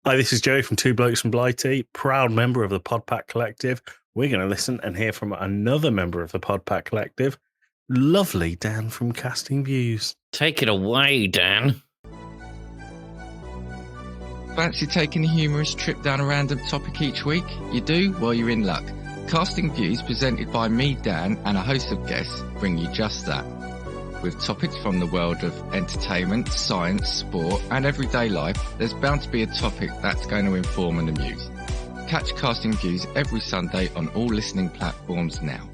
Hi, this is Joey from Two Blokes from Blighty, proud member of the Podpack Collective. We're going to listen and hear from another member of the Podpack Collective, lovely Dan from Casting Views. Take it away, Dan. Fancy taking a humorous trip down a random topic each week? You do? Well, you're in luck. Casting Views, presented by me, Dan, and a host of guests, bring you just that. With topics from the world of entertainment, science, sport, and everyday life, there's bound to be a topic that's going to inform and amuse. Catch Casting Views every Sunday on all listening platforms now.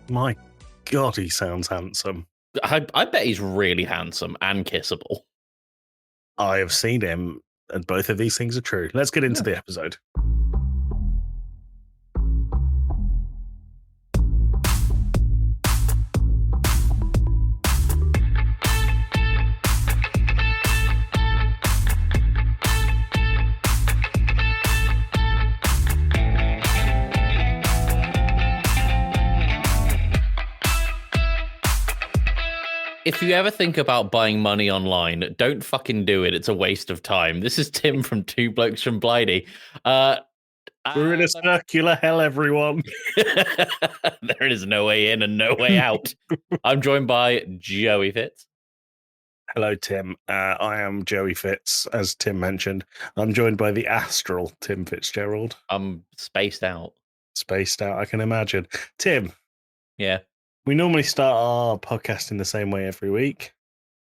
My God, he sounds handsome. I bet he's really handsome and kissable. I have seen him, and both of these things are true. Let's get into the episode. If you ever think about buying money online, don't fucking do it. It's a waste of time. This is Tim from Two Blokes from Blighty. We're in a circular hell, everyone. There is no way in and no way out. I'm joined by Joey Fitz. Hello, Tim. I am Joey Fitz, as Tim mentioned. I'm joined by the astral Tim Fitzgerald. I'm spaced out. Spaced out, I can imagine. Tim. Yeah. We normally start our podcast in the same way every week,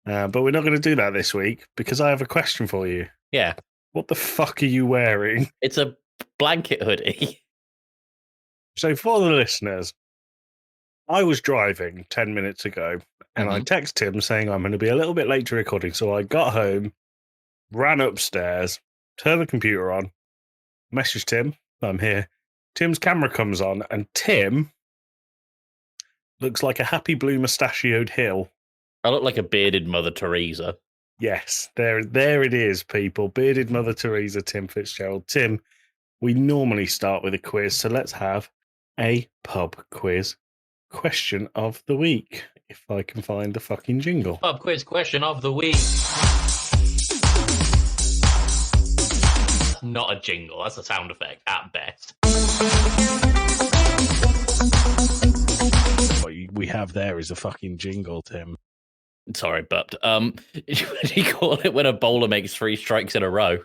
but we're not going to do that this week because I have a question for you. Yeah. What the fuck are you wearing? It's a blanket hoodie. So for the listeners, I was driving 10 minutes ago and I texted him saying I'm going to be a little bit late to recording. So I got home, ran upstairs, turned the computer on, messaged Tim, I'm here. Tim's camera comes on and Tim looks like a happy blue mustachioed hill. I look like a bearded Mother Teresa. Yes, there it is, people. Bearded Mother Teresa, Tim Fitzgerald. Tim, we normally start with a quiz, so let's have a pub quiz question of the week, if I can find the fucking jingle. Pub quiz question of the week. Not a jingle, that's a sound effect at best. What we have there is a fucking jingle, Tim. Sorry, but what do you call it when a bowler makes 3 strikes in a row?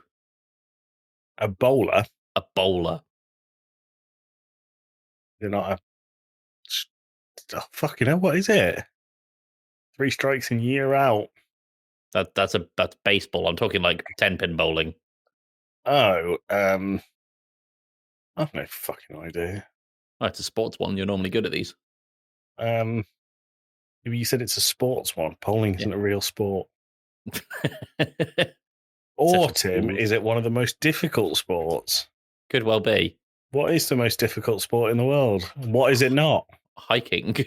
A bowler? A bowler. You're not a... Oh, fucking hell, what is it? 3 strikes and you're out. That's baseball. I'm talking like 10-pin bowling. Oh, I've no fucking idea. Oh, it's a sports one. You're normally good at these. You said it's a sports one. Bowling isn't a real sport. Or, Tim, is it one of the most difficult sports? Could well be. What is the most difficult sport in the world? What is it not? Hiking.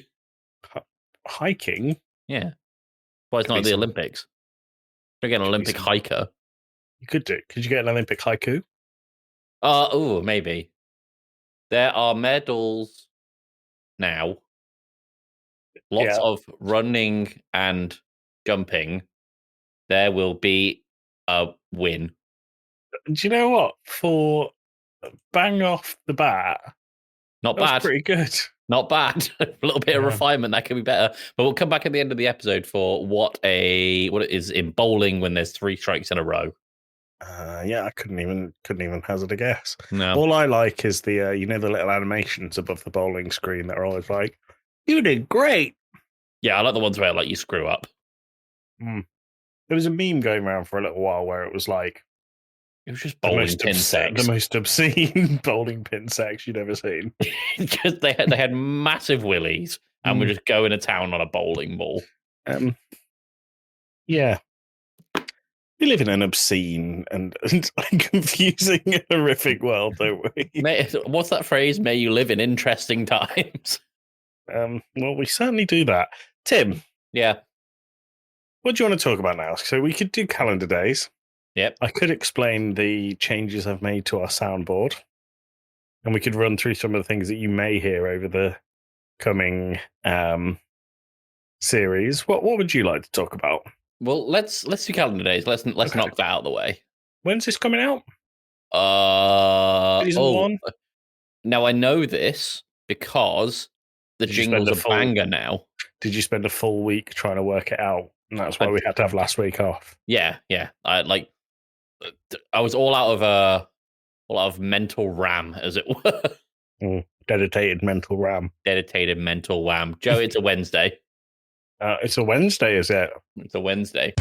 Hiking? Yeah. Why it's not the Olympics? You get an Olympic hiker. You could do. Could you get an Olympic haiku? Maybe. There are medals now. Lots of running and jumping. There will be a win. Do you know what? For bang off the bat, not bad. Pretty good. Not bad. A little bit of refinement that can be better. But we'll come back at the end of the episode for what it is in bowling when there's 3 strikes in a row. I couldn't even hazard a guess. No. All I like is the the little animations above the bowling screen that are always like, "You did great." Yeah, I like the ones where like you screw up. There was a meme going around for a little while where it was like, it was just bowling pin sex. The most obscene bowling pin sex you'd ever seen. Because they had massive willies and were just going to town on a bowling ball. Yeah. We live in an obscene and confusing and horrific world, don't we? What's that phrase? May you live in interesting times. Well, we certainly do that. Tim. Yeah. What do you want to talk about now? So we could do calendar days. Yep. I could explain the changes I've made to our soundboard. And we could run through some of the things that you may hear over the coming series. What would you like to talk about? Well, let's do calendar days. Let's knock that out of the way. When's this coming out? Season Oh, 1? now I know this because the Did you spend jingle's a banger now. Did you spend a full week trying to work it out? And that's why we had to have last week off. Yeah. I was all out of mental RAM, as it were. Dedicated mental RAM. Dedicated mental wham. Joe, it's a Wednesday. It's a Wednesday, is it? It's a Wednesday.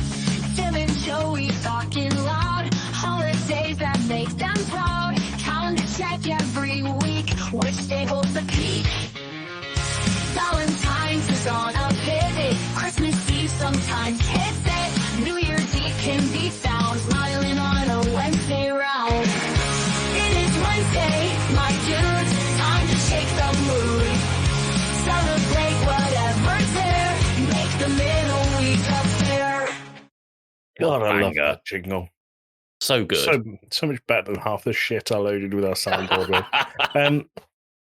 Tim and Joey talking loud. Holidays that make them proud. Calendar check every week. Which day holds the peak? Valentine's is on a pivot. Christmas Eve sometimes hits it. New Year's Eve can be found smiling on a Wednesday round. It is Wednesday, my dudes. Time to shake the mood. Celebrate whatever's there. Make the middle week a fair. God, I love Banger. that jingle. So good. So much better than half the shit I loaded with our soundboard with.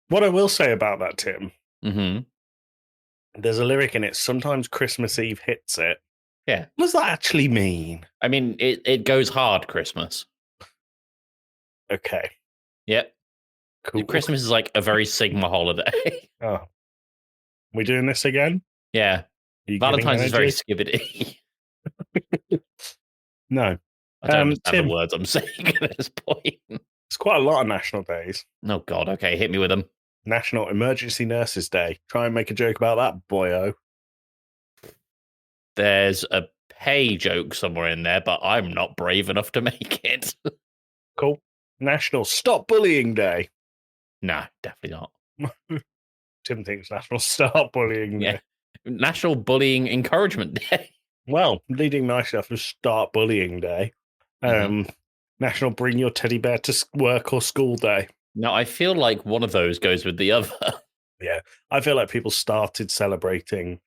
What I will say about that, Tim, Mm-hmm. there's a lyric in it. Sometimes Christmas Eve hits it. Yeah. What does that actually mean? I mean, it goes hard Christmas. Okay. Yep. Cool. Christmas is like a very Sigma holiday. Oh. We doing this again? Yeah. Are you Valentine's is giving very energy? skibbity. No. I don't understand Tim, the words I'm saying at this point. it's quite a lot of national days. Oh, God. Okay, hit me with them. National Emergency Nurses Day. Try and make a joke about that, boyo. There's a pay joke somewhere in there, but I'm not brave enough to make it. Cool. National Stop Bullying Day. No, definitely not. Tim thinks National Stop Bullying Yeah. Day. National Bullying Encouragement Day. Well, leading nicely off of Start Bullying Day. National Bring Your Teddy Bear to Work or School Day. Now, I feel like one of those goes with the other. Yeah. I feel like people started celebrating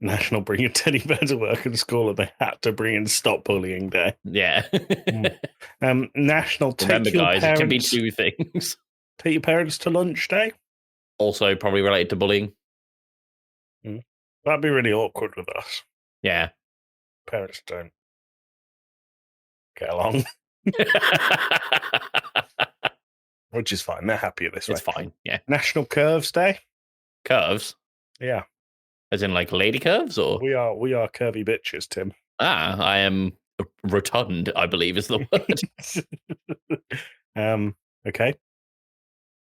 National Bring Your Teddy Bear to Work and School and they had to bring in Stop Bullying Day. Yeah. National Take Remember, Your guys, Parents, it can be two things. Take Your Parents to Lunch Day. Also, probably related to bullying. That'd be really awkward with us. Yeah. Parents don't get along, which is fine. They're happier this way. It's fine. Yeah. National Curves Day. Curves? Yeah, As in like lady curves or? we are curvy bitches, Tim. I am rotund, I believe is the word. Okay.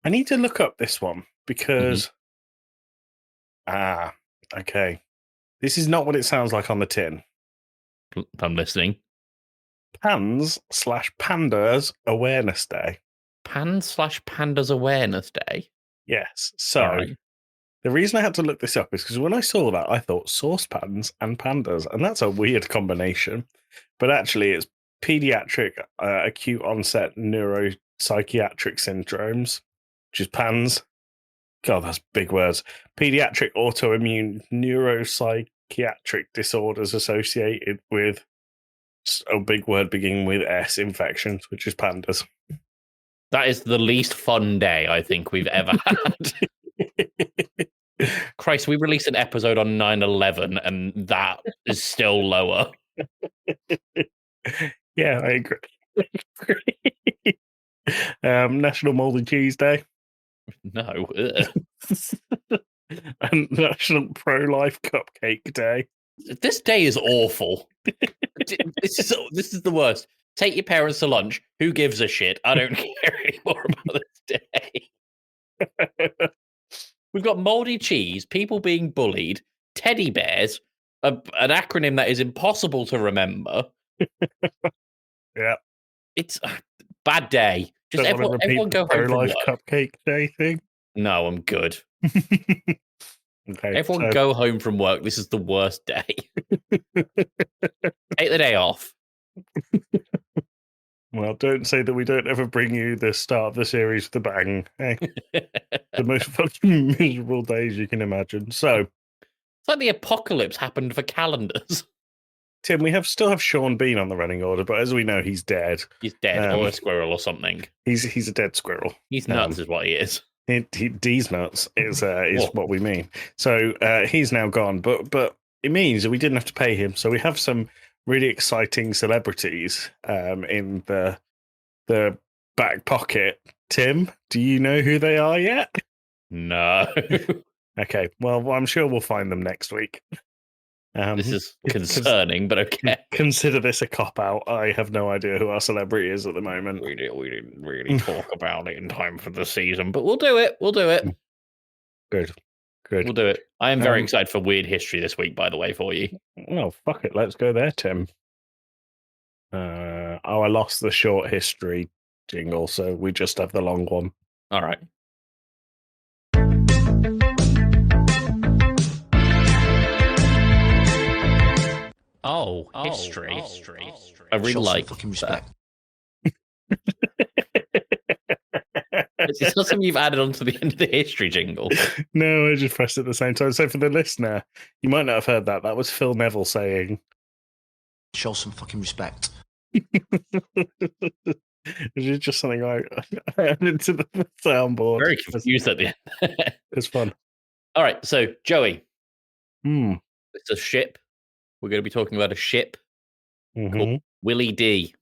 I need to look up this one because okay. This is not what it sounds like on the tin. I'm listening. Pans/Pandas Awareness Day. Pan/Pandas Awareness Day. Yes. So All right. the reason I had to look this up is because when I saw that, I thought saucepans and pandas, and that's a weird combination. But actually, it's pediatric acute onset neuropsychiatric syndromes, which is PANS. God, that's big words. Pediatric autoimmune neuropsychiatric disorders associated with a big word beginning with S, infections, which is pandas. That is the least fun day I think we've ever had. Christ, we released an episode on 9/11 and that is still lower. Yeah, I agree. National Moldy Cheese Day. No. Ugh. And National Pro-Life Cupcake Day. This day is awful. This is the worst. Take your parents to lunch. Who gives a shit? I don't care anymore about this day. We've got moldy cheese, people being bullied, teddy bears, an acronym that is impossible to remember. Yeah. It's a bad day. Just Don't wanna everyone repeat go the home from Pro-Life work. Cupcake Day thing. No, I'm good. Okay. Everyone go home from work. This is the worst day. Take the day off. Well, don't say that we don't ever bring you the start of the series with a bang. Hey, the most fucking miserable days you can imagine. So, It's like the apocalypse happened for calendars. Tim, we still have Sean Bean on the running order, but as we know, he's dead. He's dead, or a squirrel or something. He's a dead squirrel. He's nuts, is what he is. D's nuts is What? what we mean. So he's now gone, but it means that we didn't have to pay him. So we have some really exciting celebrities in the back pocket. Tim, do you know who they are yet? No. Okay, well, I'm sure we'll find them next week. This is concerning, but okay. Consider this a cop-out. I have no idea who our celebrity is at the moment. We didn't really talk about it in time for the season, but we'll do it. We'll do it. Good. We'll do it. I am very excited for Weird History this week, by the way, for you. Well, fuck it. Let's go there, Tim. I lost the short history jingle, so we just have the long one. All right. Oh, history. I really like fucking respect. It's not something you've added onto the end of the history jingle. No, I just pressed it at the same time. So for the listener, you might not have heard that. That was Phil Neville saying, Show some fucking respect. it's just something I added to the soundboard. Very confused at the end. It's fun. All right, so Joey, Mm. it's a ship. We're going to be talking about a ship Mhm. called Willie D.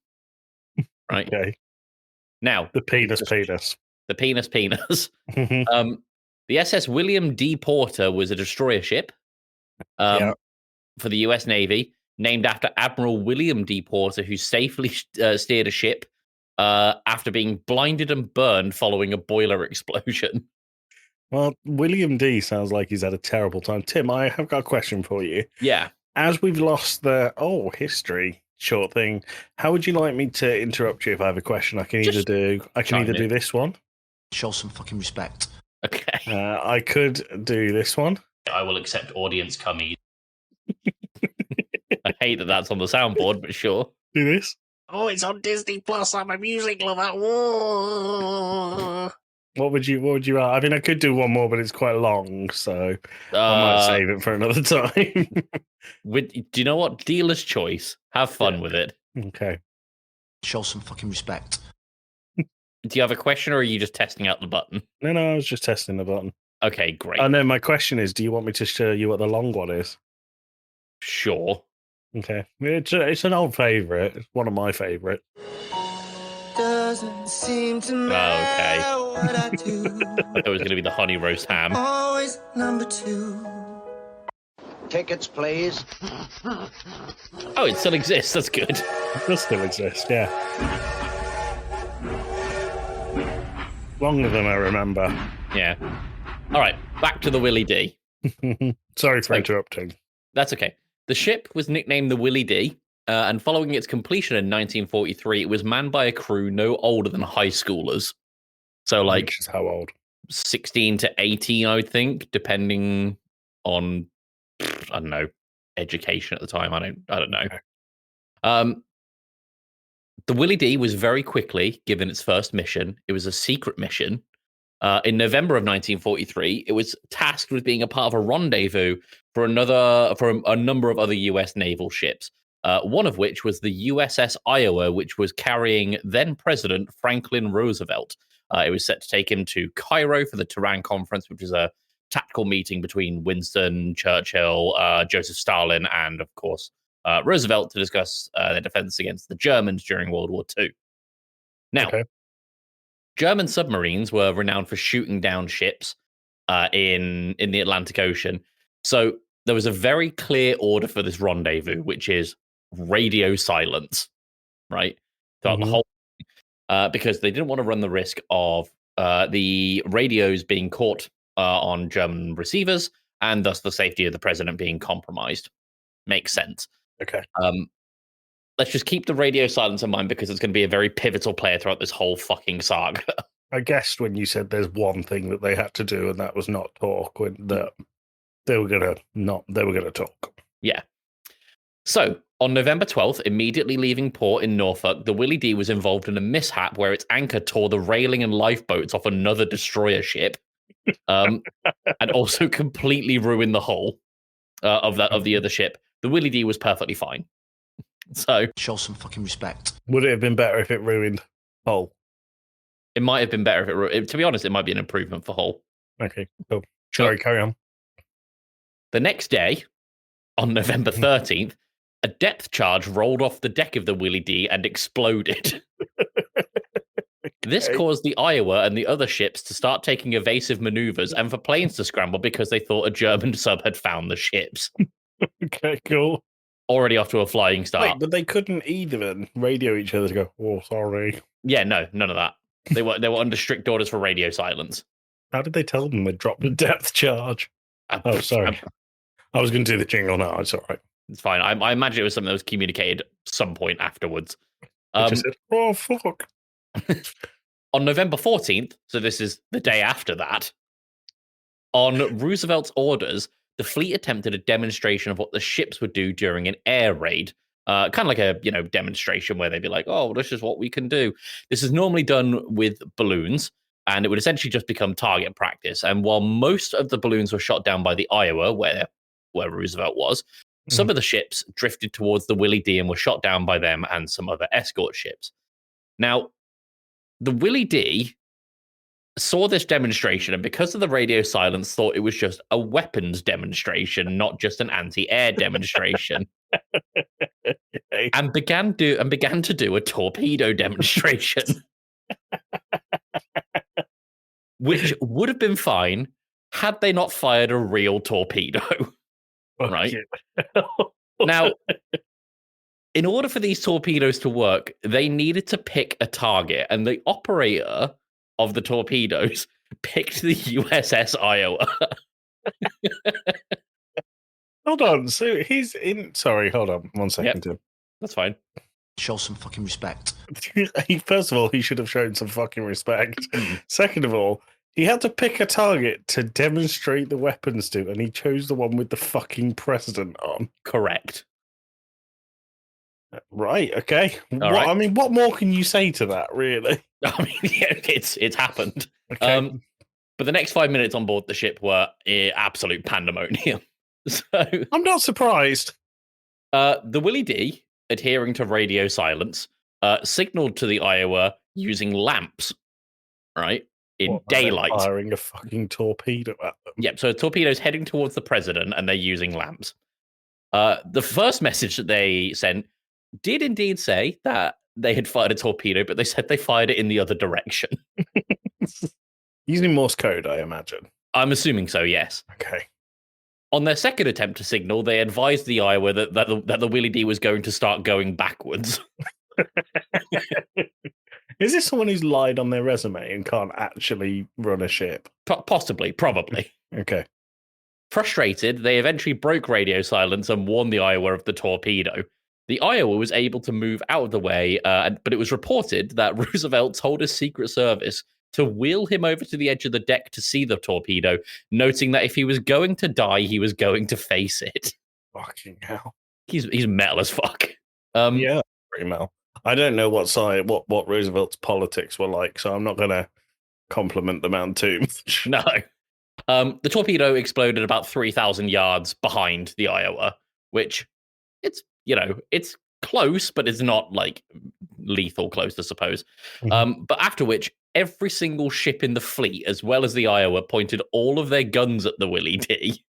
Right Okay. now, The penis. the penis. Mhm. The SS William D. Porter was a destroyer ship Yeah. for the U.S. Navy, named after Admiral William D. Porter, who safely steered a ship after being blinded and burned following a boiler explosion. Well, William D sounds like he's had a terrible time. Tim, I have got a question for you. Yeah. As we've lost the history short thing, how would you like me to interrupt you if I have a question? I can either Just do chime in. this one. Show some fucking respect. Okay. I could do this one. I will accept audience cummies. I hate that that's on the soundboard, but sure. Do this. Oh, it's on Disney Plus. I'm a music lover. Whoa. What would you? I mean, I could do one more, but it's quite long, so I might save it for another time. Do you know what? Dealer's choice. Have fun with it. Okay. Show some fucking respect. Do you have a question, or are you just testing out the button? No, I was just testing the button. Okay, great. Oh no, my question is: do you want me to show you what the long one is? Sure. Okay, it's an old favorite. It's one of my favorite. Doesn't seem to matter what I do. I thought it was going to be the honey roast ham. Always number 2. Tickets, please. Oh, it still exists. That's good. It does still exist, yeah. Longer than I remember. Yeah. All right, back to the Willie D. Sorry for interrupting. That's okay. The ship was nicknamed the Willie D, and following its completion in 1943, it was manned by a crew no older than high schoolers. So, like, Which is how old? 16 to 18, I would think, depending on, I don't know, education at the time. I don't know. Okay. The Willie D was very quickly given its first mission. It was a secret mission. In November of 1943, it was tasked with being a part of a rendezvous for a number of other U.S. naval ships. One of which was the USS Iowa, which was carrying then President Franklin Roosevelt. It was set to take him to Cairo for the Tehran Conference, which is a tactical meeting between Winston Churchill, Joseph Stalin, and of course Roosevelt to discuss their defense against the Germans during World War II. Now, German submarines were renowned for shooting down ships in the Atlantic Ocean. So there was a very clear order for this rendezvous, which is radio silence, right? Throughout the whole because they didn't want to run the risk of the radios being caught on German receivers and thus the safety of the president being compromised. Makes sense. Okay. Let's just keep the radio silence in mind because it's going to be a very pivotal player throughout this whole fucking saga. I guessed when you said there's one thing that they had to do, and that was not talk, when that they were gonna talk. Yeah. So on November 12th, immediately leaving port in Norfolk, the Willie D was involved in a mishap where its anchor tore the railing and lifeboats off another destroyer ship, and also completely ruined the hull of the other ship. The Willie D was perfectly fine. So show some fucking respect. Would it have been better if it ruined Hull? It might have been better if it. To be honest, it might be an improvement for Hull. Okay, cool. Sorry, carry on. The next day, on November 13th, a depth charge rolled off the deck of the Willie D and exploded. This caused the Iowa and the other ships to start taking evasive maneuvers and for planes to scramble because they thought a German sub had found the ships. Okay, cool. Already off to a flying start. Wait, but they couldn't even radio each other to go, oh, sorry. Yeah, no, none of that. They were under strict orders for radio silence. How did they tell them they dropped a depth charge? Oh, sorry. I was going to do the jingle now. It's all right. It's fine. I imagine it was something that was communicated some point afterwards. I just said, oh, fuck. On November 14th, so this is the day after that, on Roosevelt's orders, the fleet attempted a demonstration of what the ships would do during an air raid. Kind of like a demonstration where they'd be like, oh, this is what we can do. This is normally done with balloons, and it would essentially just become target practice. And while most of the balloons were shot down by the Iowa, where Roosevelt was, some of the ships drifted towards the Willie D and were shot down by them and some other escort ships. Now, the Willie D saw this demonstration and because of the radio silence thought it was just a weapons demonstration, not just an anti-air demonstration. and began to do a torpedo demonstration. Which would have been fine had they not fired a real torpedo. Right? Now, in order for these torpedoes to work, they needed to pick a target, and the operator of the torpedoes picked the USS Iowa. Hold on. So he's in. Sorry, hold on 1 second, Tim. That's fine. Show some fucking respect. First of all, he should have shown some fucking respect. Second of all, he had to pick a target to demonstrate the weapons to, and he chose the one with the fucking president on. Correct. Right, okay. Right. I mean, what more can you say to that, really? I mean, yeah, it's happened. Okay. But the next 5 minutes on board the ship were absolute pandemonium. So I'm not surprised. The Willie D, adhering to radio silence, signaled to the Iowa using lamps, right? In daylight. Firing a fucking torpedo at them. Yep, so a torpedo's heading towards the president and they're using lamps. The first message that they sent did indeed say that they had fired a torpedo, but they said they fired it in the other direction. Using Morse code, I imagine. I'm assuming so, yes. Okay. On their second attempt to signal, they advised the Iowa that the Willie D was going to start going backwards. Is this someone who's lied on their resume and can't actually run a ship? Possibly, probably. Okay. Frustrated, they eventually broke radio silence and warned the Iowa of the torpedo. The Iowa was able to move out of the way, but it was reported that Roosevelt told his Secret Service to wheel him over to the edge of the deck to see the torpedo, noting that if he was going to die, he was going to face it. Fucking hell. He's metal as fuck. Yeah, pretty metal. I don't know what Roosevelt's politics were like, so I'm not going to compliment the man too much. No. The torpedo exploded about 3,000 yards behind the Iowa, which it's close, but it's not like lethal close, I suppose. But after which, every single ship in the fleet, as well as the Iowa, pointed all of their guns at the Willie D.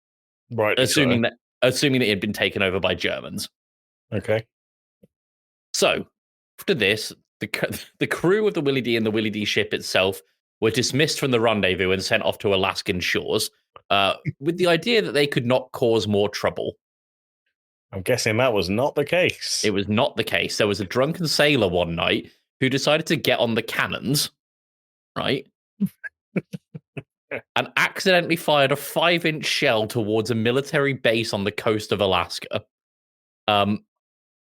Right. Assuming that it had been taken over by Germans. Okay. So, after this, the crew of the Willie D and the Willie D ship itself were dismissed from the rendezvous and sent off to Alaskan shores, with the idea that they could not cause more trouble. I'm guessing that was not the case. It was not the case. There was a drunken sailor one night who decided to get on the cannons, right? And accidentally fired a 5-inch shell towards a military base on the coast of Alaska.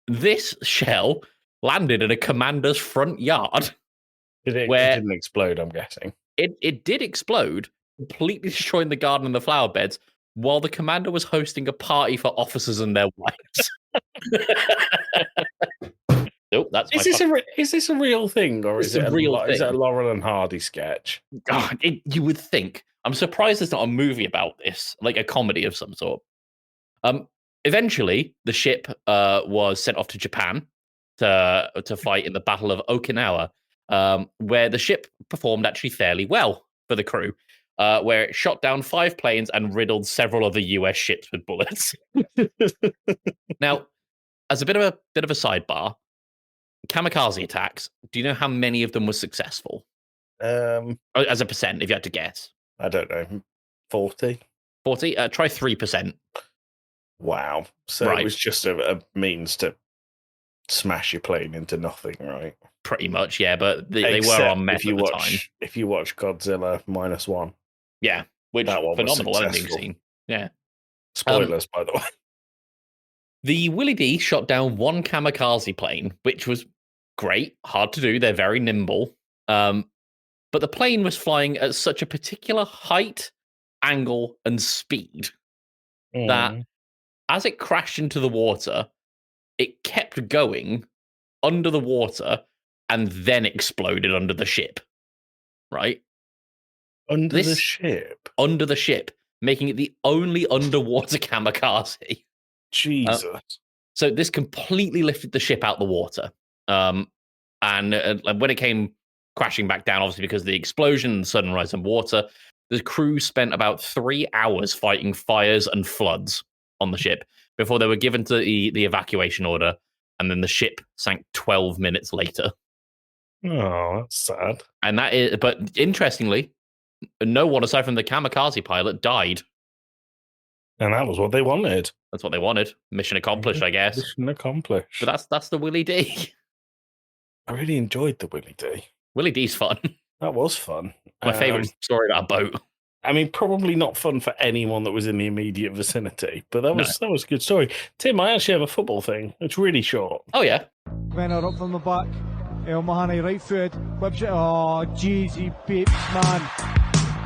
This shell landed in a commander's front yard. It didn't explode, I'm guessing. It did explode, completely destroying the garden and the flower beds, while the commander was hosting a party for officers and their wives. Nope, that's is this a real thing, or is it a real thing? Is it a Laurel and Hardy sketch? God, you would think. I'm surprised there's not a movie about this, like a comedy of some sort. Eventually, the ship was sent off to Japan to fight in the Battle of Okinawa, where the ship performed actually fairly well for the crew, where it shot down 5 planes and riddled several other US ships with bullets. Now, as a bit of a sidebar, kamikaze attacks. Do you know how many of them were successful? As a percent, if you had to guess. I don't know, 40. 40. Try 3%. Wow. So Right. it was just a means to smash your plane into nothing, right? Pretty much, yeah. But they were on meth at the time. If you watch Godzilla -1, Yeah, which that one was phenomenal ending successful. scene. Yeah. Spoilers, by the way. The Willie D shot down one kamikaze plane, which was great, hard to do. They're very nimble. But the plane was flying at such a particular height, angle, and speed that as it crashed into the water, it kept going under the water and then exploded under the ship. Right? Under the ship? Under the ship, making it the only underwater kamikaze. Jesus. So this completely lifted the ship out the water. And when it came crashing back down, obviously because of the explosion and sudden rise in water, the crew spent about 3 hours fighting fires and floods on the ship before they were given to the evacuation order, and then the ship sank 12 minutes later. Oh, that's sad. And that is, but interestingly, no one aside from the kamikaze pilot died. And that was what they wanted. That's what they wanted. Mission accomplished, I guess. Mission accomplished. But that's the Willie D. I really enjoyed the Willie D. Willie D's fun. That was fun. My favorite story about a boat. I mean, probably not fun for anyone that was in the immediate vicinity, but that was a good story. Tim, I actually have a football thing. It's really short. Oh, yeah. Renner up from the back. El Mahani right foot. Whips it. Oh, jeez, he beeps, man.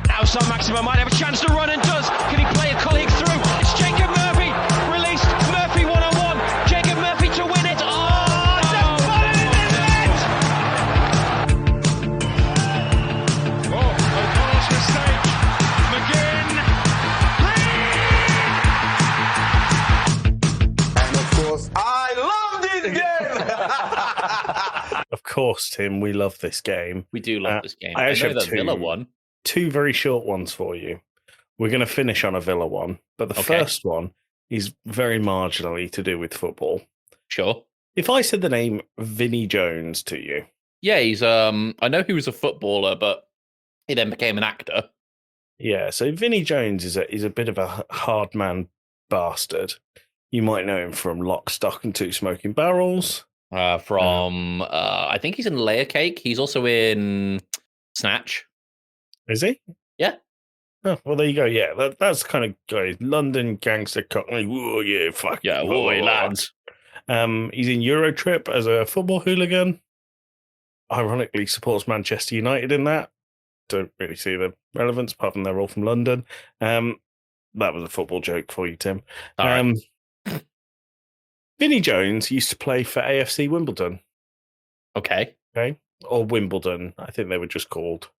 Now Sam Maximo might have a chance to run and does. Can he play a colleague through? It's Jacob Murphy. Released. Murphy 1-on-1. Jacob Murphy to win it. Oh, the ball in the net! Oh, O'Connell's mistake. McGinn. And of course, I love this game! Of course, Tim, we love this game. We do love this game. I actually know have the Villa one. Two very short ones for you. We're going to finish on a Villa one, but the first one is very marginally to do with football. Sure. If I said the name Vinnie Jones to you. Yeah, he's I know he was a footballer, but he then became an actor. Yeah, so Vinnie Jones is a bit of a hard man bastard. You might know him from Lock, Stock and Two Smoking Barrels. I think he's in Layer Cake. He's also in Snatch. Is he? Yeah. Oh, well, there you go. Yeah, that's the kind of guy. London gangster cockney. Whoa, yeah, fuck. Yeah, whoa, lads. He's in Eurotrip as a football hooligan. Ironically, supports Manchester United in that. Don't really see the relevance, apart from they're all from London. That was a football joke for you, Tim. Vinnie Jones used to play for AFC Wimbledon. Okay. Or Wimbledon, I think they were just called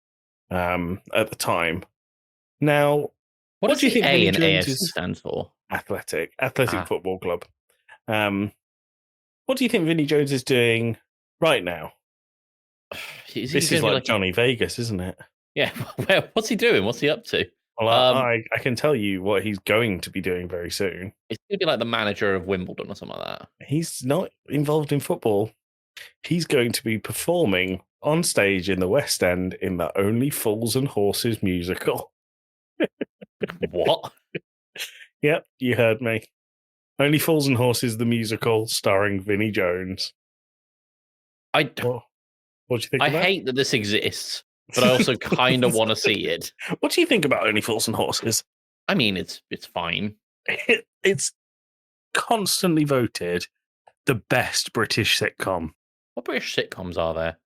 at the time. Now, what do you think A Vinnie and Jones AFC stands for? Athletic Football Club. What do you think Vinnie Jones is doing right now? This is like Johnny Vegas, isn't it? Yeah. What's he doing? What's he up to? Well, I can tell you what he's going to be doing very soon. It's going to be like the manager of Wimbledon or something like that. He's not involved in football. He's going to be performing on stage in the West End in the Only Fools and Horses musical. What? Yep, you heard me. Only Fools and Horses, the musical, starring Vinnie Jones. What do you think I about? hate that this exists, but I also kind of want to see it. What do you think about Only Fools and Horses? I mean, it's fine. It's constantly voted the best British sitcom. What British sitcoms are there?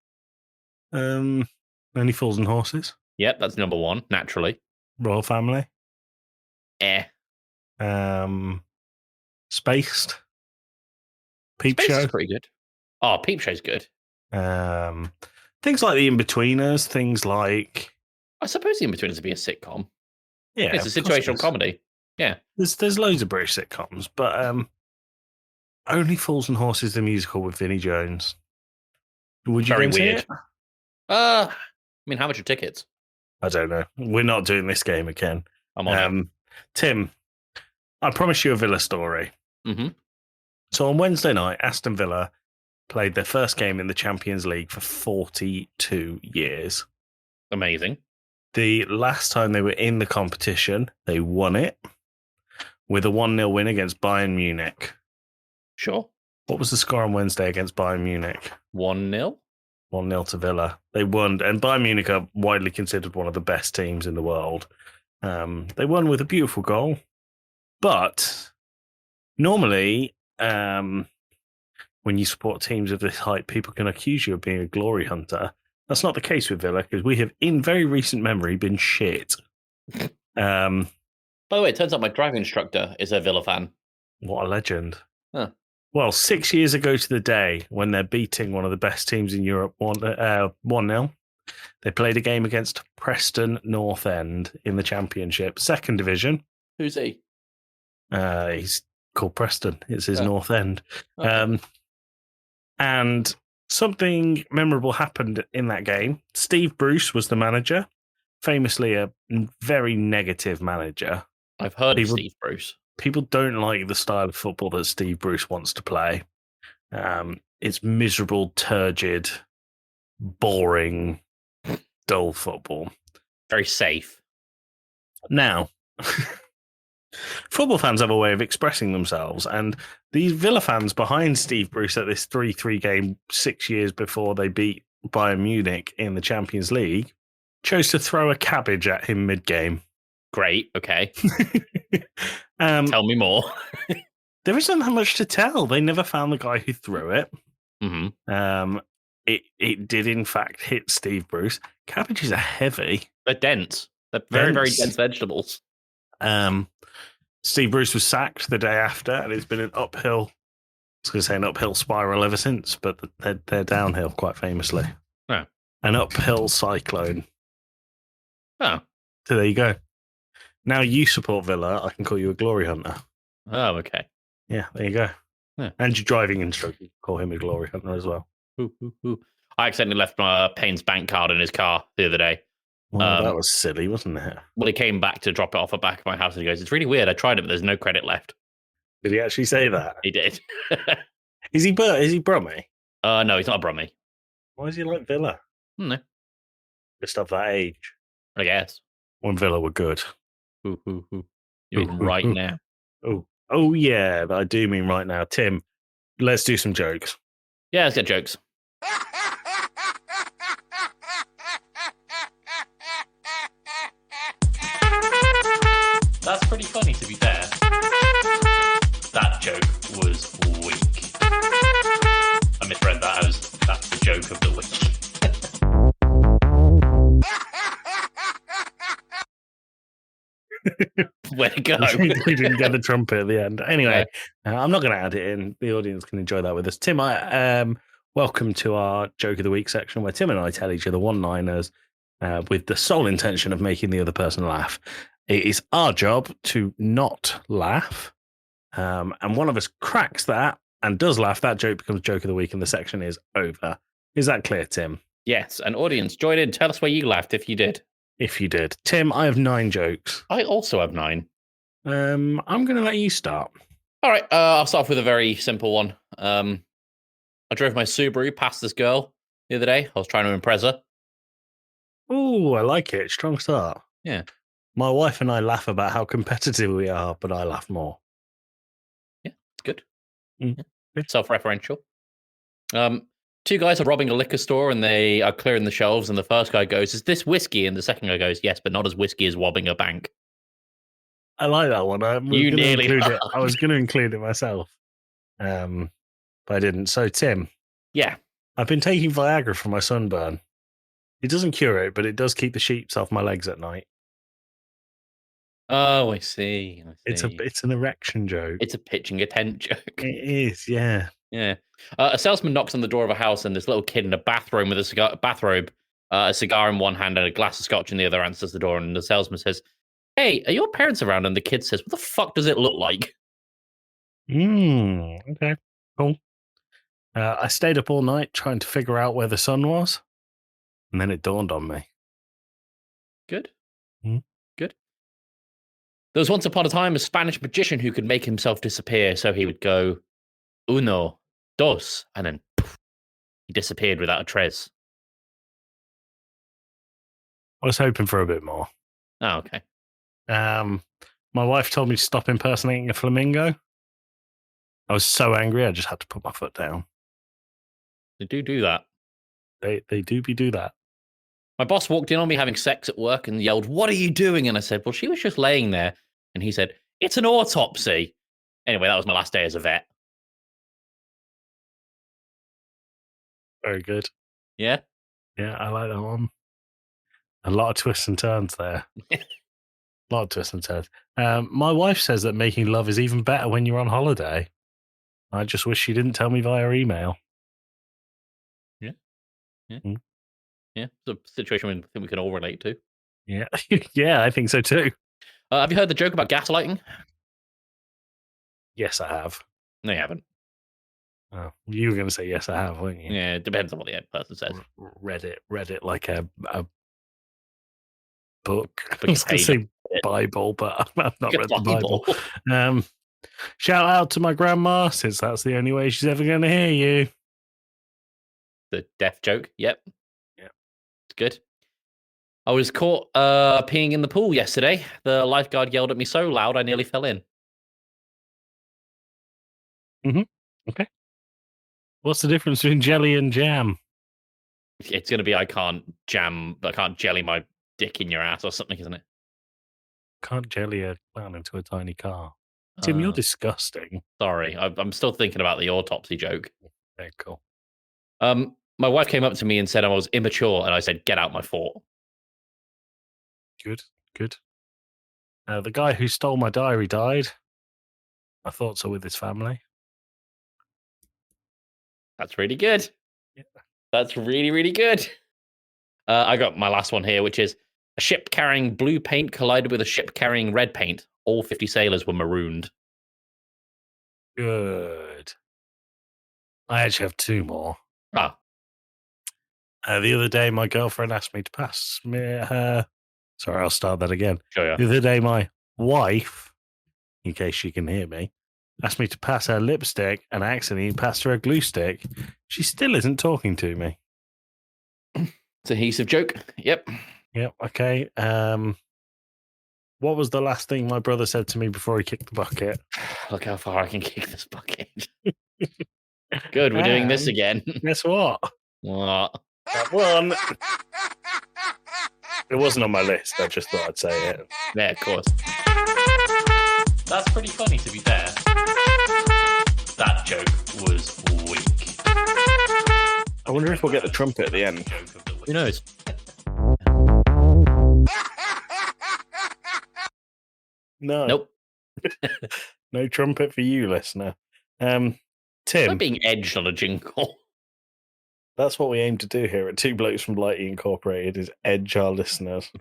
Only Fools and Horses. Yep, that's number one, naturally. Royal Family. Spaced. Peep Space Show. is pretty good. Oh, Peep Show's good. Things like The In-Betweeners, things like... I suppose The In-Betweeners would be a sitcom. Yeah, it's a situational comedy. Yeah. There's loads of British sitcoms, but Only Fools and Horses, the musical with Vinnie Jones. Would you Very go and see weird. it? I mean, how much are tickets? I don't know. We're not doing this game again. I'm on it. Tim, I promise you a Villa story. Mm-hmm. So on Wednesday night, Aston Villa played their first game in the Champions League for 42 years. Amazing. The last time they were in the competition, they won it with a 1-0 win against Bayern Munich. Sure. What was the score on Wednesday against Bayern Munich? 1-0? 1-0 to Villa. They won, and Bayern Munich are widely considered one of the best teams in the world. They won with a beautiful goal. But normally, when you support teams of this height, people can accuse you of being a glory hunter. That's not the case with Villa, because we have, in very recent memory, been shit. By the way, it turns out my driving instructor is a Villa fan. What a legend. Huh. Well, 6 years ago to the day, when they're beating one of the best teams in Europe 1-0, they played a game against Preston North End in the Championship, second division. Who's he? He's called Preston. It's his Oh. North End. Okay. And something memorable happened in that game. Steve Bruce was the manager, famously a very negative manager. I've heard of Steve Bruce. People don't like the style of football that Steve Bruce wants to play. It's miserable, turgid, boring, dull football. Very safe. Now, football fans have a way of expressing themselves, and these Villa fans behind Steve Bruce at this 3-3 game 6 years before they beat Bayern Munich in the Champions League chose to throw a cabbage at him mid-game. Great. Okay. Tell me more. There isn't that much to tell. They never found the guy who threw it. Mm-hmm. It did, in fact, hit Steve Bruce. Cabbages are heavy. They're dense. They're very, very dense vegetables. Steve Bruce was sacked the day after, and it's been an uphill, I was going to say an uphill spiral ever since, but they're downhill quite famously. Oh. An uphill cyclone. Oh. So there you go. Now you support Villa, I can call you a glory hunter. Oh, okay. Yeah, there you go. Yeah. And your driving instructor, call him a glory hunter as well. I accidentally left my Payne's bank card in his car the other day. Well, that was silly, wasn't it? Well, he came back to drop it off the back of my house and he goes, "It's really weird. I tried it, but there's no credit left." Did he actually say that? He did. Is he Brummy? No, he's not a Brummie. Why is he like Villa? No. Just of that age. I guess. When Villa were good. You mean right now? Oh yeah, I do mean right now. Tim, let's do some jokes. Yeah, let's get jokes. That's pretty funny, to be fair. That joke was weak. I misread that as that's the joke of the week. Where'd it go? We didn't get the trumpet at the end. Anyway, I'm not going to add it in. The audience can enjoy that with us. Tim, welcome to our Joke of the Week section where Tim and I tell each other one-liners with the sole intention of making the other person laugh. It is our job to not laugh. And one of us cracks that and does laugh. That joke becomes Joke of the Week and the section is over. Is that clear, Tim? Yes. And audience, join in. Tell us where you laughed if you did. If you did. Tim, I have 9 jokes. I also have 9. I'm going to let you start. All right. I'll start off with a very simple one. I drove my Subaru past this girl the other day. I was trying to impress her. Oh, I like it. Strong start. Yeah. My wife and I laugh about how competitive we are, but I laugh more. Yeah, it's good. Mm. Yeah. Self-referential. 2 guys are robbing a liquor store and they are clearing the shelves. And the first guy goes, "Is this whiskey?" And the second guy goes, "Yes, but not as whiskey as robbing a bank." I like that one. You nearly include it. I was going to include it myself, but I didn't. So, Tim. Yeah. I've been taking Viagra for my sunburn. It doesn't cure it, but it does keep the sheeps off my legs at night. Oh, I see. It's an erection joke. It's a pitching a tent joke. It is, yeah. Yeah. A salesman knocks on the door of a house and this little kid in a bathrobe with a cigar in one hand and a glass of scotch in the other answers the door. And the salesman says, "Hey, are your parents around?" And the kid says, "What the fuck does it look like?" Okay, cool. I stayed up all night trying to figure out where the sun was. And then it dawned on me. Good. Good. There was once upon a time a Spanish magician who could make himself disappear. So he would go, uno, dos, and then poof, he disappeared without a trace. I was hoping for a bit more. Oh, okay. My wife told me to stop impersonating a flamingo. I was so angry, I just had to put my foot down. They do that. They do that. My boss walked in on me having sex at work and yelled, "What are you doing?" And I said, "Well, she was just laying there." And he said, "It's an autopsy." Anyway, that was my last day as a vet. Very good. Yeah? Yeah, I like that one. A lot of twists and turns there. A lot of twists and turns. My wife says that making love is even better when you're on holiday. I just wish she didn't tell me via email. Yeah. Yeah. Mm. Yeah. It's a situation I think we can all relate to. Yeah. Yeah, I think so too. Have you heard the joke about gaslighting? Yes, I have. No, you haven't. Oh, you were going to say yes, I have, weren't you? Yeah, it depends on what the person says. Read it like a book. I But was going to say Bible, but I've not read the Bible. Shout out to my grandma, since that's the only way she's ever going to hear you. The death joke. Yep. Yeah. It's good. I was caught peeing in the pool yesterday. The lifeguard yelled at me so loud I nearly fell in. Okay. What's the difference between jelly and jam? It's going to be I can't jelly my dick in your ass or something, isn't it? Can't jelly a clown into a tiny car. Tim, you're disgusting. Sorry, I'm still thinking about the autopsy joke. Very cool. My wife came up to me and said I was immature, and I said, "Get out my fort." Good. The guy who stole my diary died. My thoughts are with his family. That's really good. Yeah. That's really, really good. I got my last one here, which is a ship carrying blue paint collided with a ship carrying red paint. All 50 sailors were marooned. Good. I actually have two more. Ah. The other day, my girlfriend asked me to pass me her. Sorry, I'll start that again. Sure, yeah. The other day, my wife, in case she can hear me, asked me to pass her lipstick and I accidentally passed her a glue stick. She still isn't talking to me. It's a adhesive joke. Yep. Okay. What was the last thing my brother said to me before he kicked the bucket? Look how far I can kick this bucket. Good, we're doing this again. Guess what? What? That one. It wasn't on my list. I just thought I'd say it. Yeah, of course. That's pretty funny, to be fair. That joke was weak. I wonder if we'll get the trumpet at the end. Who knows? No. Nope. No trumpet for you, listener. Tim. I'm being edged on a jingle. That's what we aim to do here at Two Blokes from Blighty Incorporated, is edge our listeners.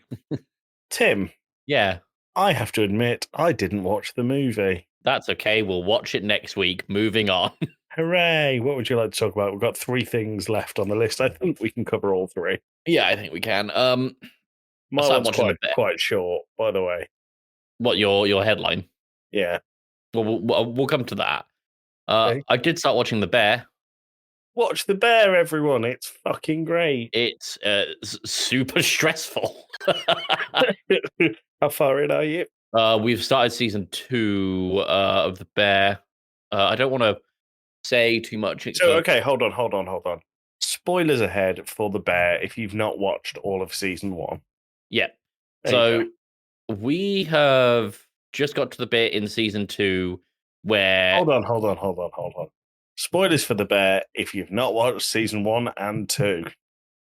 Tim. Yeah. I have to admit, I didn't watch the movie. That's okay. We'll watch it next week. Moving on. Hooray! What would you like to talk about? We've got 3 things left on the list. I think we can cover all 3. Yeah, I think we can. My one's quite short, by the way. What, your headline? Yeah. Well, we'll come to that. Okay. I did start watching The Bear. Watch The Bear, everyone. It's fucking great. It's super stressful. How far in are you? We've started season 2 of The Bear. I don't want to say too much. So, okay, hold on. Spoilers ahead for The Bear if you've not watched all of season 1. Yeah. There So we have just got to the bit in season 2 where... Hold on. Spoilers for The Bear if you've not watched season 1 and 2.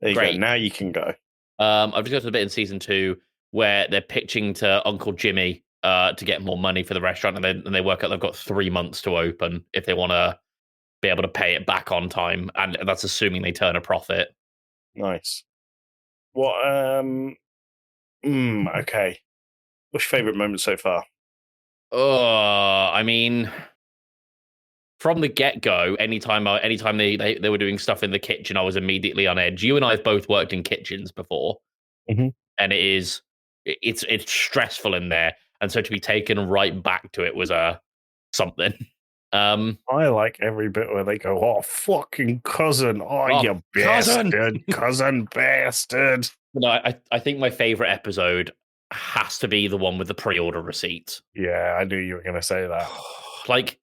There you go. Now you can go. I've just got to the bit in season 2 where they're pitching to Uncle Jimmy to get more money for the restaurant, and they work out they've got 3 months to open if they want to be able to pay it back on time, and that's assuming they turn a profit. Nice. What? Okay. What's your favourite moment so far? I mean, from the get-go, anytime they were doing stuff in the kitchen, I was immediately on edge. You and I have both worked in kitchens before, and it's stressful in there, and so to be taken right back to it was something. I like every bit where they go, "Oh, fucking cousin! Oh, you cousin! cousin bastard!" No, I think my favorite episode has to be the one with the pre-order receipt. Yeah, I knew you were going to say that. Like,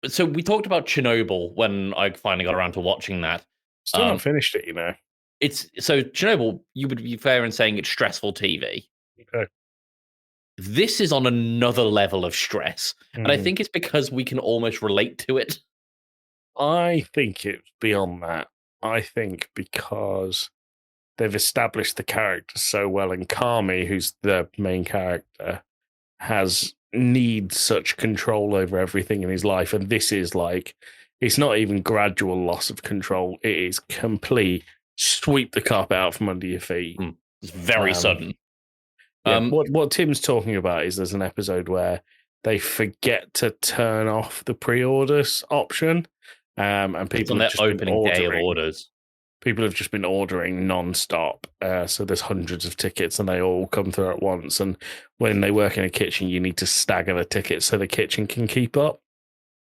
so we talked about Chernobyl when I finally got around to watching that. Still not finished it, you know. It's so Chernobyl. You would be fair in saying it's stressful TV. Okay. This is on another level of stress, and I think it's because we can almost relate to it. I think it's beyond that. I think because they've established the character so well, and Kami, who's the main character, needs such control over everything in his life, and this is like, it's not even gradual loss of control, it is complete sweep the carpet out from under your feet. It's very sudden. Yeah, what Tim's talking about is there's an episode where they forget to turn off the pre-orders option, and people on have their just opening been day of ordering. orders. People have just been ordering non-stop, so there's hundreds of tickets and they all come through at once. And when they work in a kitchen, you need to stagger the tickets so the kitchen can keep up.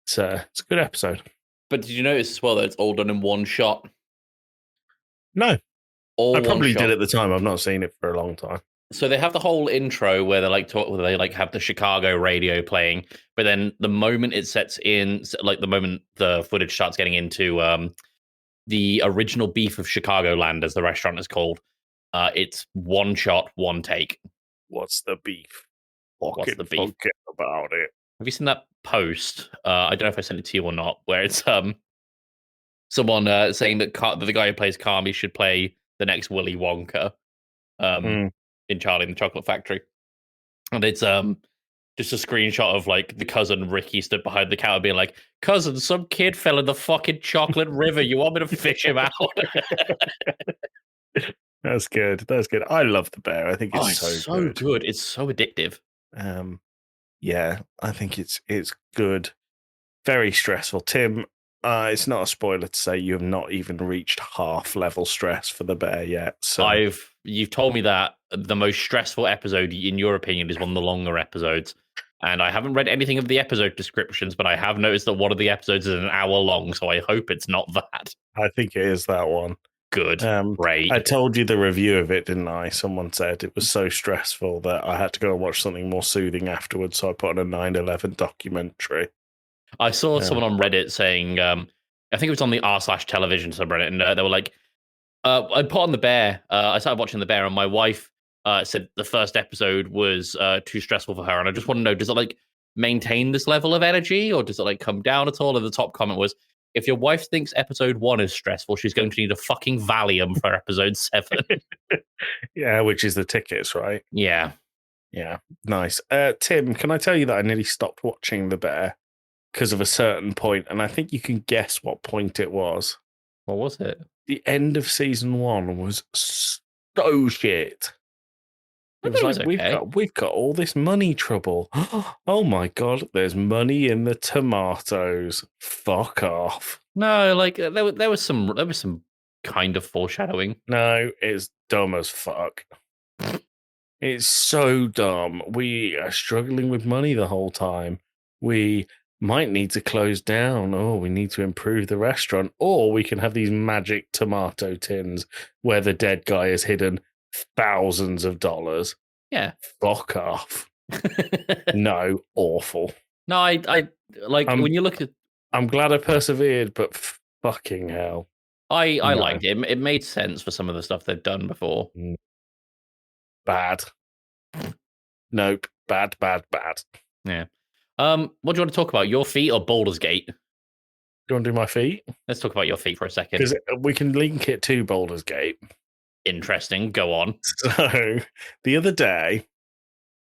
It's a good episode. But did you notice as well that it's all done in one shot? No. All I probably one shot. did at the time. I've not seen it for a long time. So they have the whole intro where they have the Chicago radio playing, but then the moment it sets in, like the moment the footage starts getting into the original Beef of Chicagoland, as the restaurant is called, it's one shot, one take. What's the beef? What's the beef? Forget about it. Have you seen that post? I don't know if I sent it to you or not, where it's someone saying that the guy who plays Kami should play the next Willy Wonka in Charlie and the Chocolate Factory. And it's just a screenshot of like the cousin Ricky stood behind the counter being like, "Cousin, some kid fell in the fucking chocolate river. You want me to fish him out?" That's good. That's good. I love the bear. I think it's so good. It's so addictive. Yeah, I think it's good. Very stressful. Tim, it's not a spoiler to say you have not even reached half level stress for the bear yet. So you've told me that the most stressful episode, in your opinion, is one of the longer episodes. And I haven't read anything of the episode descriptions, but I have noticed that one of the episodes is an hour long, so I hope it's not that. I think it is that one. Good. Great. I told you the review of it, didn't I? Someone said it was so stressful that I had to go and watch something more soothing afterwards, so I put on a 9/11 documentary. I saw someone on Reddit saying, I think it was on the r/television subreddit, and they were like, I put on the bear. I started watching the bear, and my wife said the first episode was too stressful for her. And I just want to know, does it like maintain this level of energy, or does it like come down at all? And the top comment was, if your wife thinks episode 1 is stressful, she's going to need a fucking Valium for episode 7. Yeah, which is the tickets, right? Yeah. Yeah, nice. Tim, can I tell you that I nearly stopped watching the bear because of a certain point, and I think you can guess what point it was. What was it? The end of season 1 was so shit. It was like, we've got all this money trouble. Oh my god, there's money in the tomatoes. Fuck off. No, like there was some kind of foreshadowing. No, it's dumb as fuck. It's so dumb. We are struggling with money the whole time. We might need to close down, or we need to improve the restaurant, or we can have these magic tomato tins where the dead guy is hidden thousands of dollars. Yeah. Fuck off. No, awful. No, I like when you look at. I'm glad I persevered, but fucking hell. I liked it. It made sense for some of the stuff they've done before. Bad. Nope. Bad. Yeah. What do you want to talk about? Your feet or Baldur's Gate? Do you want to do my feet? Let's talk about your feet for a second. Because we can link it to Baldur's Gate. Interesting. Go on. So, the other day,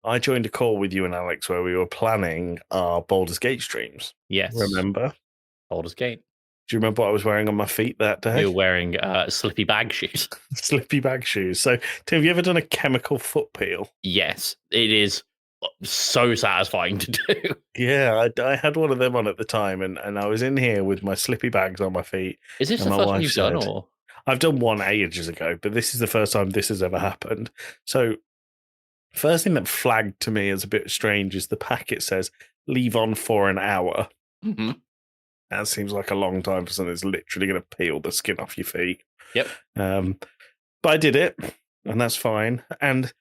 I joined a call with you and Alex where we were planning our Baldur's Gate streams. Yes. Remember? Baldur's Gate. Do you remember what I was wearing on my feet that day? You were wearing slippy bag shoes. Slippy bag shoes. So, Tim, have you ever done a chemical foot peel? Yes. It is so satisfying to do. Yeah, I had one of them on at the time, and I was in here with my slippy bags on my feet. Is this the first one you've done, or? I've done one ages ago, but this is the first time this has ever happened. So, first thing that flagged to me as a bit strange is the packet says leave on for an hour. Mm-hmm. That seems like a long time for something that's literally going to peel the skin off your feet. Yep. But I did it, and that's fine. And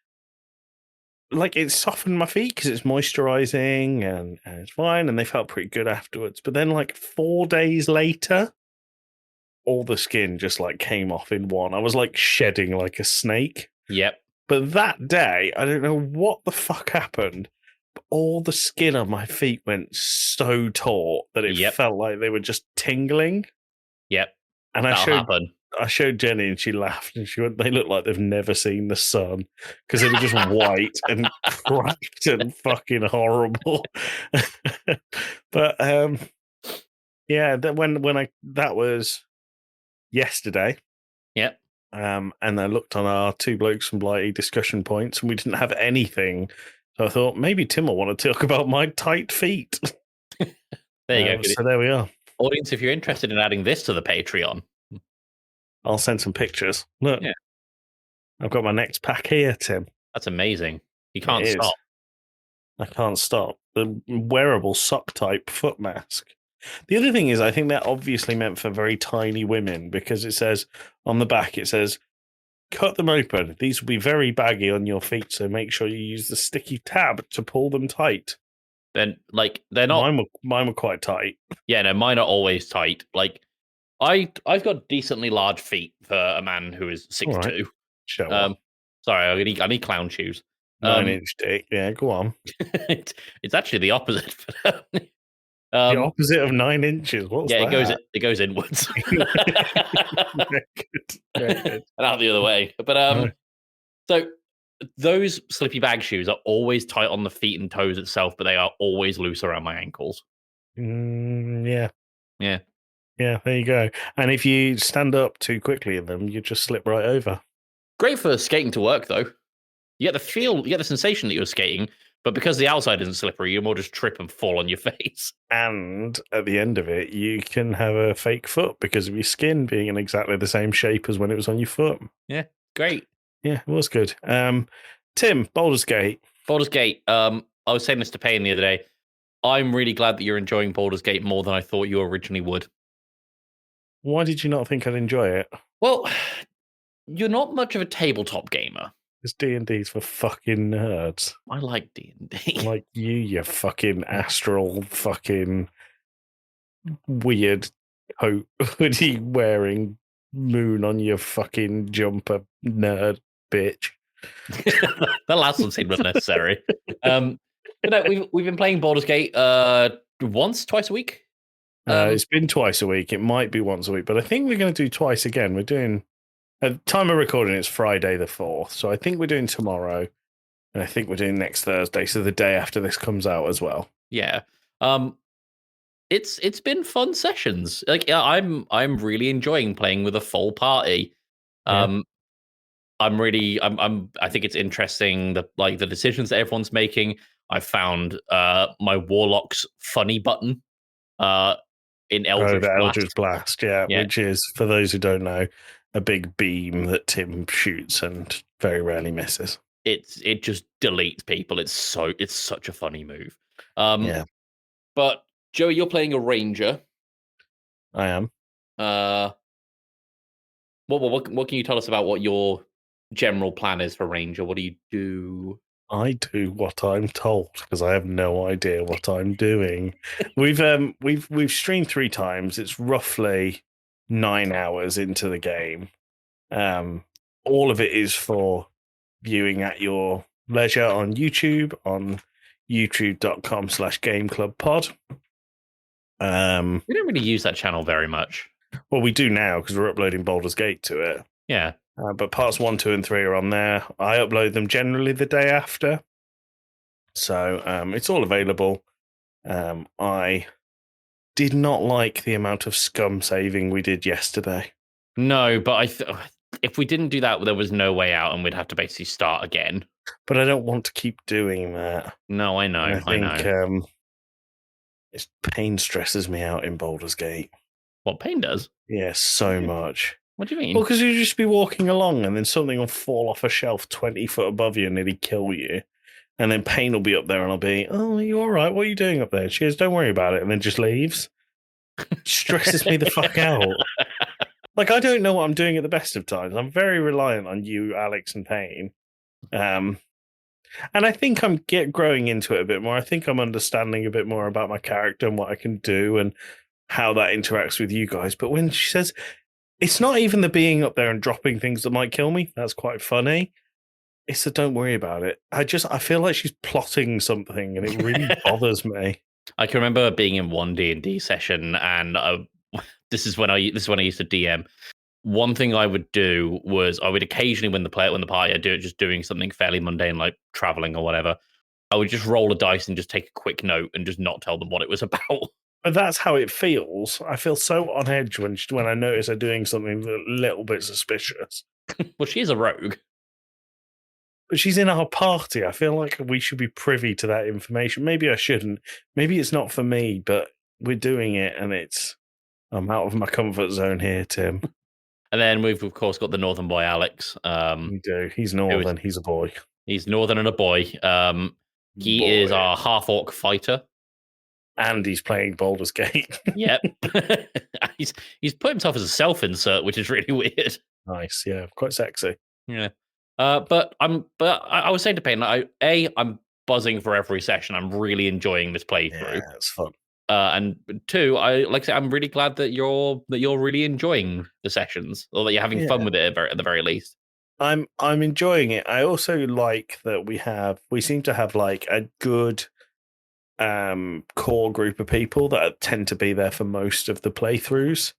like, it softened my feet because it's moisturizing and it's fine, and they felt pretty good afterwards. But then, like 4 days later, all the skin just like came off in one. I was like shedding like a snake. Yep. But that day, I don't know what the fuck happened, but all the skin on my feet went so taut that it felt like they were just tingling. Yep. And That'll I showed Jenny, and she laughed, and she went, "They look like they've never seen the sun because they were just white and cracked and fucking horrible." But yeah, that was yesterday. Yep. And I looked on our Two Blokes from Blighty discussion points, and we didn't have anything. So I thought maybe Tim will want to talk about my tight feet. There you go. So there we are. Audience, if you're interested in adding this to the Patreon, I'll send some pictures. Look, yeah. I've got my next pack here, Tim. That's amazing. You can't stop. I can't stop. The wearable sock type foot mask. The other thing is, I think they're obviously meant for very tiny women because it says on the back, it says, "Cut them open. These will be very baggy on your feet, so make sure you use the sticky tab to pull them tight." Then, like, they're not. Mine were quite tight. Yeah, no, mine are always tight. Like, I've got decently large feet for a man who is 6'2". Right. Show on. Sorry, I need clown shoes. 9-inch dick. Yeah, go on. It's actually the opposite. The opposite of 9 inches. What's that? It goes inwards. Very good. Very good. And out the other way. But so those slippy bag shoes are always tight on the feet and toes itself, but they are always loose around my ankles. Yeah. Yeah. Yeah, there you go. And if you stand up too quickly in them, you just slip right over. Great for skating to work, though. You get the sensation that you're skating, but because the outside isn't slippery, you more just trip and fall on your face. And at the end of it, you can have a fake foot because of your skin being in exactly the same shape as when it was on your foot. Yeah, great. Yeah, it was good. Tim, Baldur's Gate. Baldur's Gate. I was saying this to Payne the other day. I'm really glad that you're enjoying Baldur's Gate more than I thought you originally would. Why did you not think I'd enjoy it? Well, you're not much of a tabletop gamer. It's D&D's for fucking nerds. I like D&D. Like you fucking astral fucking weird hoodie wearing moon on your fucking jumper nerd bitch. That last one seemed unnecessary. But no, we've been playing Baldur's Gate twice a week. It's been twice a week. It might be once a week, but I think we're going to do twice again. We're doing, at the time of recording, it's Friday the 4th. So I think we're doing tomorrow, and I think we're doing next Thursday. So the day after this comes out as well. Yeah. It's been fun sessions. Like, yeah, I'm really enjoying playing with a full party. Yeah. I think it's interesting the decisions that everyone's making. I found my Warlock's funny button in Eldritch Blast, yeah, which is, for those who don't know, a big beam that Tim shoots and very rarely misses. It just deletes people. It's such a funny move. Yeah. But Joey, you're playing a ranger. I am. What can you tell us about what your general plan is for ranger? What do you do? I do what I'm told because I have no idea what I'm doing. We've streamed 3 times. It's roughly 9 hours into the game. All of it is for viewing at your leisure on YouTube, on youtube.com/gameclubpod. We don't really use that channel very much. Well, we do now because we're uploading Baldur's Gate to it. Yeah. But parts 1, 2, and 3 are on there. I upload them generally the day after. So it's all available. I did not like the amount of scum saving we did yesterday. No, but if we didn't do that, there was no way out, and we'd have to basically start again. But I don't want to keep doing that. No, I know. I think pain stresses me out in Baldur's Gate. What, pain does? Yeah, so much. What do you mean? Well, because you just be walking along and then something will fall off a shelf 20 foot above you and nearly kill you. And then Payne will be up there and I'll be, oh, are you all right? What are you doing up there? She goes, don't worry about it. And then just leaves. Stresses me the fuck out. Like, I don't know what I'm doing at the best of times. I'm very reliant on you, Alex, and Payne. And I think I'm growing into it a bit more. I think I'm understanding a bit more about my character and what I can do and how that interacts with you guys. But when she says, it's not even the being up there and dropping things that might kill me. That's quite funny. It's the don't worry about it. I feel like she's plotting something and it really bothers me. I can remember being in one D&D session, and this is when I used to DM. One thing I would do was I would occasionally, when the party, I'd do it just doing something fairly mundane like traveling or whatever. I would just roll a dice and just take a quick note and just not tell them what it was about. But that's how it feels. I feel so on edge when I notice her doing something a little bit suspicious. Well, she is a rogue. But she's in our party. I feel like we should be privy to that information. Maybe I shouldn't. Maybe it's not for me, but we're doing it, and I'm out of my comfort zone here, Tim. And then we've, of course, got the Northern boy, Alex. We do. He's Northern. He's a boy. He's Northern and a boy. He is our half-orc fighter. And he's playing Baldur's Gate. Yep. He's put himself as a self-insert, which is really weird. Nice, yeah. Quite sexy. Yeah. But I was saying to Payne, I'm buzzing for every session. I'm really enjoying this playthrough. Yeah, it's fun. And two, I'm really glad that you're really enjoying the sessions, or that you're having fun with it at the very least. I'm enjoying it. I also like that we seem to have like a good core group of people that tend to be there for most of the playthroughs.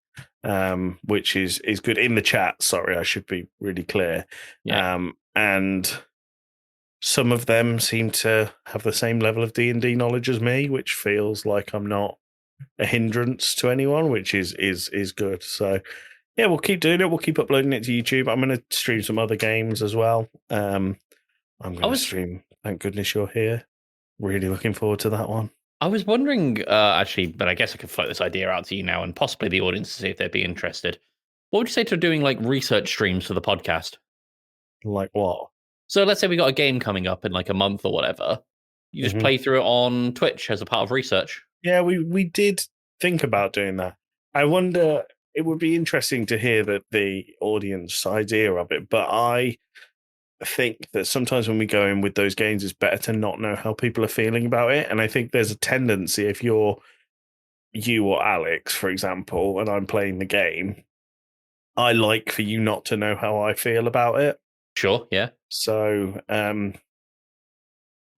Which is good in the chat. Sorry, I should be really clear. Yeah. And some of them seem to have the same level of D&D knowledge as me, which feels like I'm not a hindrance to anyone, which is good. So yeah, we'll keep doing it. We'll keep uploading it to YouTube. I'm going to stream some other games as well. I'm going to stream Thank Goodness You're Here. Really looking forward to that one. I was wondering, actually, but I guess I could float this idea out to you now and possibly the audience to see if they'd be interested. What would you say to doing like research streams for the podcast? Like what? So let's say we got a game coming up in like a month or whatever. You just play through it on Twitch as a part of research. Yeah, we did think about doing that. I wonder, it would be interesting to hear the audience idea of it, but I think that sometimes when we go in with those games, it's better to not know how people are feeling about it. And I think there's a tendency, if you or Alex, for example, and I'm playing the game, I like for you not to know how I feel about it. Sure, yeah. So, and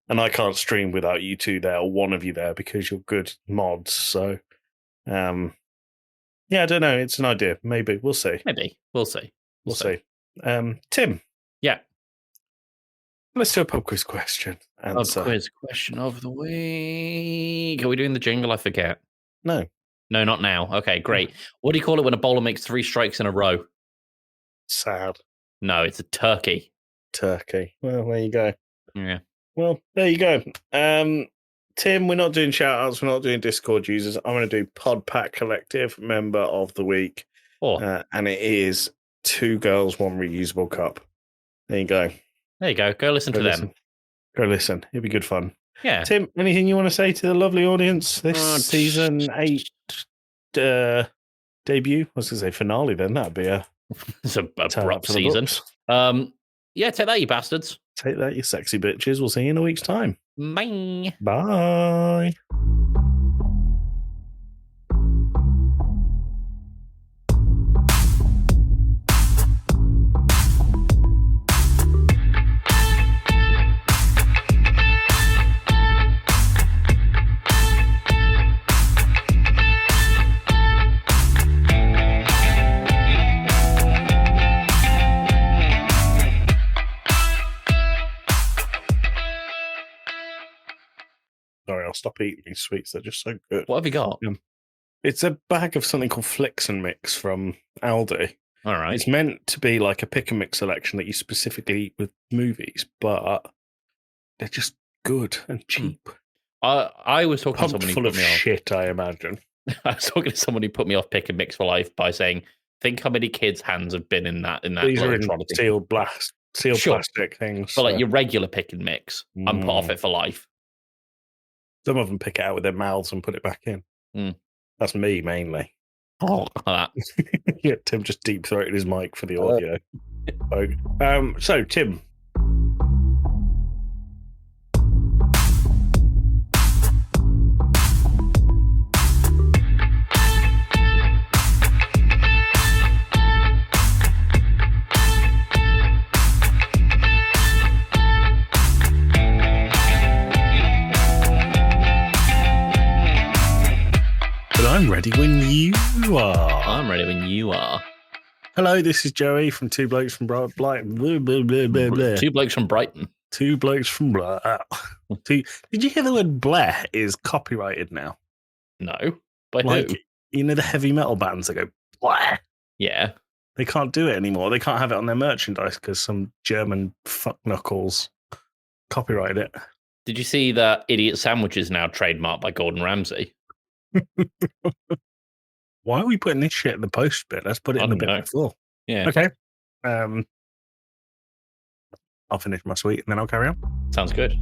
I can't stream without you two there or one of you there because you're good mods. So, yeah, I don't know. It's an idea. Maybe. We'll see. Maybe. We'll see. We'll see. Tim. Yeah. Let's do a pub quiz question. Pub quiz question of the week. Are we doing the jingle? I forget. No. No, not now. Okay, great. What do you call it when a bowler makes 3 strikes in a row? Sad. No, it's a turkey. Turkey. Well, there you go. Yeah. Well, there you go. Tim, we're not doing shout-outs. We're not doing Discord users. I'm going to do Podpack Collective Member of the Week. And it is 2 girls, 1 reusable cup. There you go. There you go. Go listen to them. Go listen. It'll be good fun. Yeah. Tim, anything you want to say to the lovely audience this season 8 debut? I was going to say finale then. That'd be it's a abrupt season. Yeah, take that, you bastards. Take that, you sexy bitches. We'll see you in a week's time. Bye. Bye. Sorry, I'll stop eating these sweets. They're just so good. What have you got? It's a bag of something called Flicks and Mix from Aldi. All right. It's meant to be like a pick and mix selection that you specifically eat with movies, but they're just good and cheap. I was talking to someone full of shit, I imagine. I was talking to someone who put me off pick and mix for life by saying, "Think how many kids' hands have been in that." These are in sealed Sure. plastic things. But like your regular pick and mix, I'm put off it for life. Some of them pick it out with their mouths and put it back in. Mm. That's me mainly. That. Yeah, Tim just deep throated his mic for the audio. So Tim. I'm ready when you are. I'm ready when you are. Hello, this is Joey from Two Blokes from Blighty. Two Blokes from Brighton. Two Blokes from Did you hear the word Blair is copyrighted now? No. By Like, who? you know the heavy metal bands that go Blair? Yeah. They can't do it anymore. They can't have it on their merchandise because some German fuck knuckles copyrighted it. Did you see that Idiot Sandwich is now trademarked by Gordon Ramsay? Why are we putting this shit in the post bit? Let's put it in the bit before. Yeah. Okay. I'll finish my sweet and then I'll carry on. Sounds good.